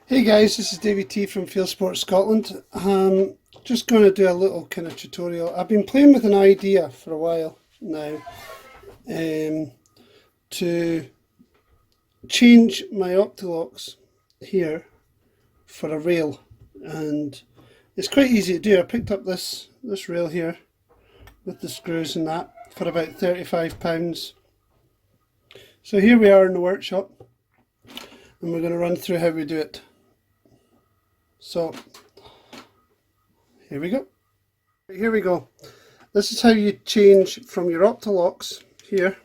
Hey guys, this is Davey T from Field Sports Scotland. Just going to do a little kind of tutorial. I've been playing with an idea for a while now to change my Optilocks here for a rail, and it's quite easy to do. I picked up this rail here with the screws and that for about £35. So here we are in the workshop, and we're going to run through how we do it. So here we go. This is how you change from your Optilocks here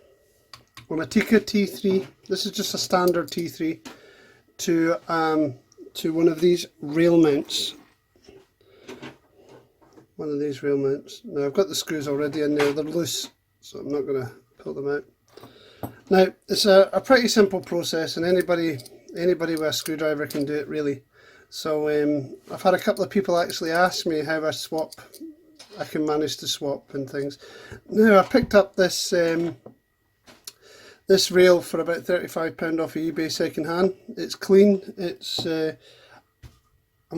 on a Tikka T3. This is just a standard T3 to one of these rail mounts. One of these rail mounts. Now I've got the screws already in there. They're loose, so I'm not going to pull them out. Now it's a pretty simple process, and anybody with a screwdriver can do it really. So I've had a couple of people actually ask me how I can manage to swap and things. Now I picked up this this rail for about £35 off of eBay second hand. It's clean. I'm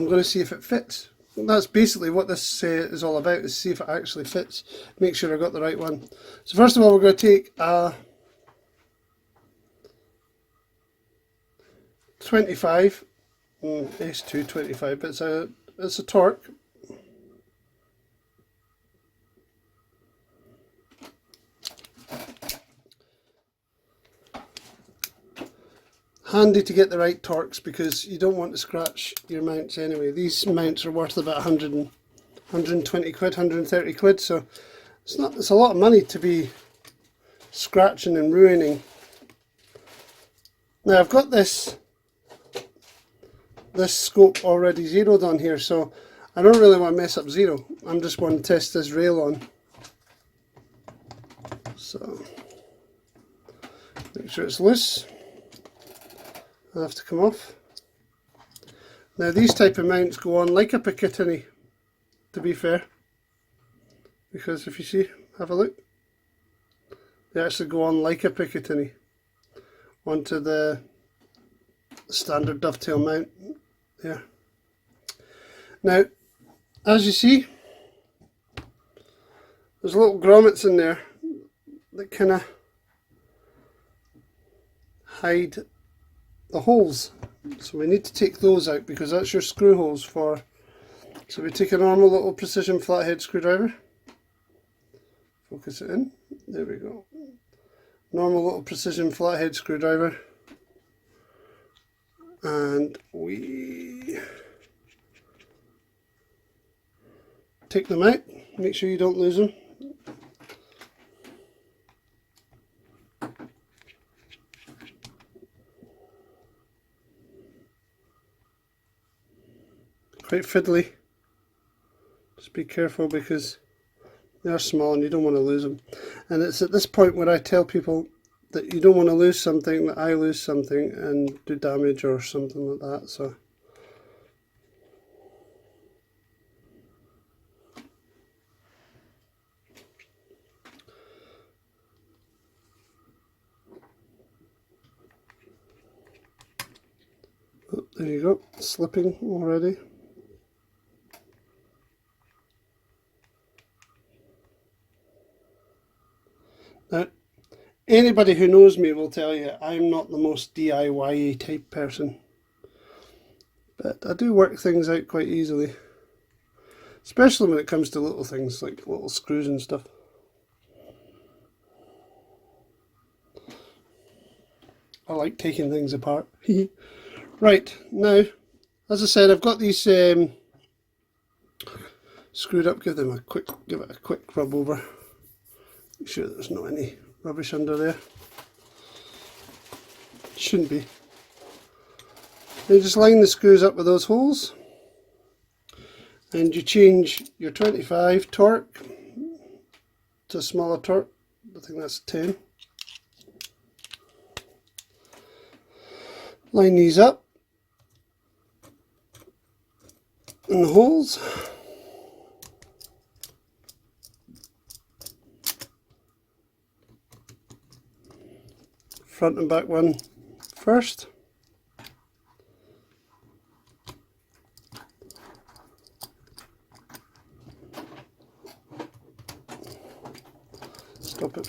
going to see if it fits. That's basically what this is all about, is see if it actually fits. Make sure I got the right one. So first of all, we're going to take a 25. S225, but it's a torque. Handy to get the right torques, because you don't want to scratch your mounts anyway. These mounts are worth about 120 quid, 130 quid, so it's a lot of money to be scratching and ruining. Now I've got this scope already zeroed on here, so I don't really want to mess up zero. I'm just want to test this rail on. So make sure it's loose. I'll have to come off. Now these type of mounts go on like a Picatinny, to be fair, because if you see, have a look, they actually go on like a Picatinny onto the standard dovetail mount there. Now, as you see, there's little grommets in there that kind of hide the holes, so we need to take those out, because that's your screw holes for. So we take a normal little precision flathead screwdriver, focus it in, there we go, normal little precision flathead screwdriver, and we take them out. Make sure you don't lose them. Quite fiddly. Just be careful, because they're small and you don't want to lose them. And it's at this point where I tell people that you don't want to lose something, that I lose something and do damage or something like that. So oh, there you go, slipping already. Now, anybody who knows me will tell you I'm not the most DIY-y type person, but I do work things out quite easily, especially when it comes to little things like little screws and stuff. I like taking things apart. Right, now, as I said, I've got these screwed up. Give it a quick rub over. Make sure there's not any rubbish under there. Shouldn't be. You just line the screws up with those holes, and you change your 25 torque to a smaller torque. I think that's 10. Line these up in the holes. Front and back one first.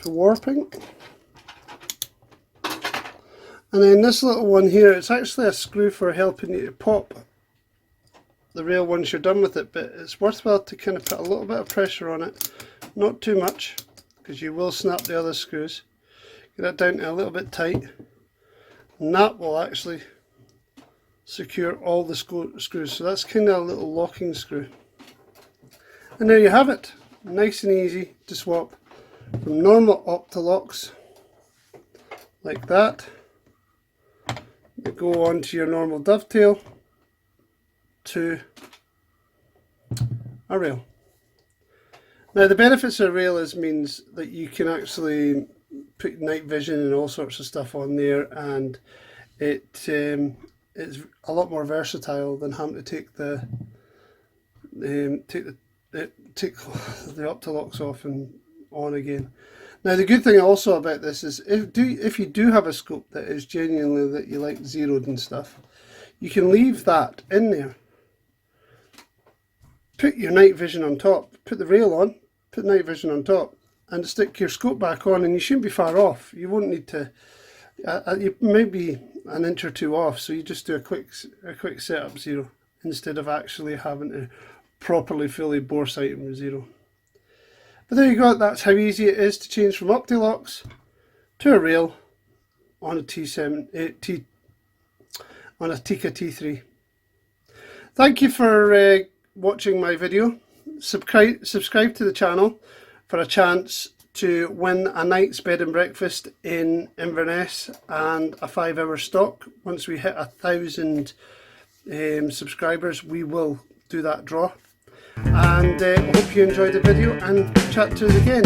warping. And then this little one here, it's actually a screw for helping you to pop the rail once you're done with it, but it's worthwhile to kind of put a little bit of pressure on it, not too much, because you will snap the other screws. Get it down to a little bit tight, and that will actually secure all the screws. So that's kind of a little locking screw. And there you have it, nice and easy to swap from normal Optilocks like that. They go on to your normal Dovetail to a rail. Now the benefits of a rail means that you can actually put night vision and all sorts of stuff on there, and it's a lot more versatile than having to take the Optilocks off and on again. Now the good thing also about this is if you do have a scope that is genuinely that you like zeroed and stuff, you can leave that in there, put your night vision on top, put the rail on, put night vision on top, and stick your scope back on, and you shouldn't be far off. You won't need to, you may be an inch or two off, so you just do a quick setup zero instead of actually having to properly fully bore sight with zero. But there you go, that's how easy it is to change from Optilocks to a rail on a Tikka T3. Thank you for watching my video. Subscribe to the channel for a chance to win a night's bed and breakfast in Inverness and a 5-hour stock. Once we hit 1,000 subscribers, we will do that draw. And I hope you enjoyed the video, and chat to us again.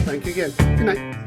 Thank you again. Good night.